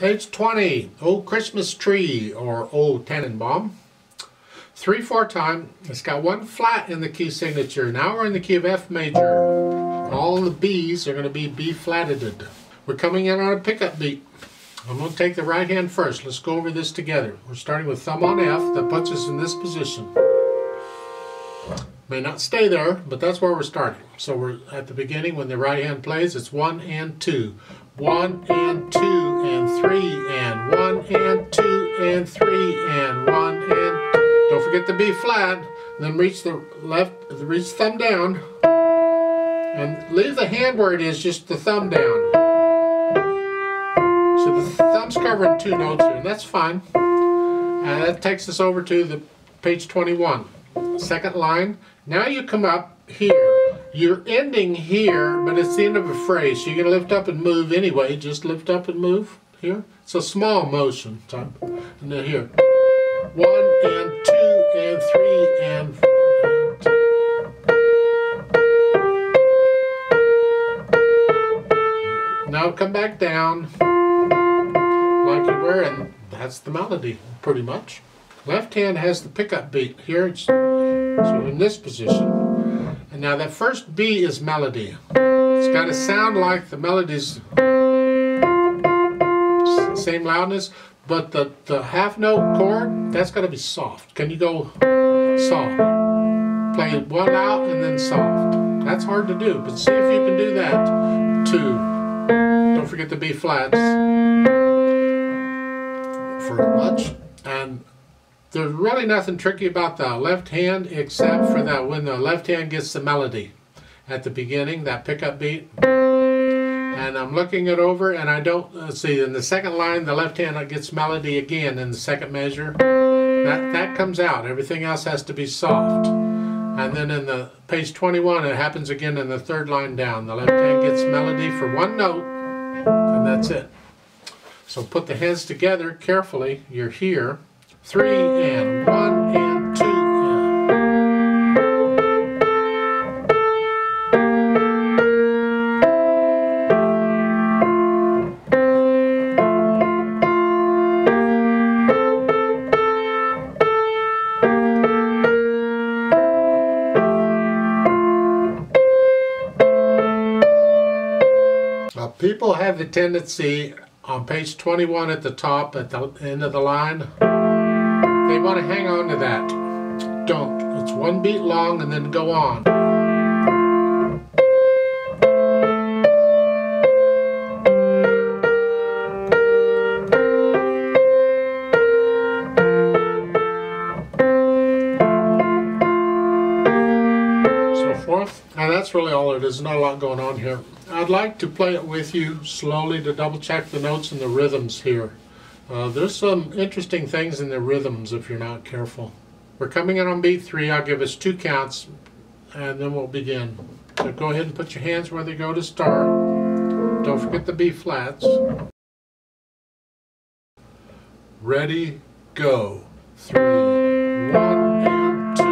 Page 20, Old Christmas Tree, or Old Tannenbaum. 3/4 time. It's got one flat in the key signature. Now we're in the key of F major. All the B's are going to be B flatted. We're coming in on a pickup beat. I'm going to take the right hand first. Let's go over this together. We're starting with thumb on F. That puts us in this position. May not stay there, but that's where we're starting. So we're at the beginning when the right hand plays. It's 1 and 2. 1 and 2 and 3 and 1 and 2 and 3 and 1 and 2. Don't forget the B flat. Then reach the left, reach thumb down, and leave the hand where it is, just the thumb down. So the thumb's covering 2 notes here, and that's fine. And that takes us over to the page 21. Second line. Now you come up here. You're ending here, but it's the end of a phrase. So you're going to lift up and move anyway. Just lift up and move here. It's a small motion type. And then here. 1 and 2 and 3 and 4 and 2. Now come back down like you were, and that's the melody pretty much. Left hand has the pickup beat here. So in this position. And now that first B is melody. It's got to sound like the melody's same loudness, but the half note chord, that's got to be soft. Can you go soft? Play one out and then soft. That's hard to do, but see if you can do that too. Don't forget the B flats for much. And there's really nothing tricky about the left hand except for that when the left hand gets the melody at the beginning, that pickup beat. And I'm looking it over, and I don't see in the second line the left hand gets melody again in the second measure. That comes out. Everything else has to be soft. And then in the page 21 it happens again in the third line down. The left hand gets melody for one note, and that's it. So put the hands together carefully. You're here. 3 and 1 and 2 people have the tendency on page 21 at the top, at the end of the line, they want to hang on to that. Don't. It's one beat long and then go on. So forth. And that's really all it is. Not a lot going on here. I'd like to play it with you slowly to double check the notes and the rhythms here. There's some interesting things in the rhythms if you're not careful. We're coming in on beat 3. I'll give us 2 counts and then we'll begin. So go ahead and put your hands where they go to start. Don't forget the B flats. Ready, go. 3, 1 and 2.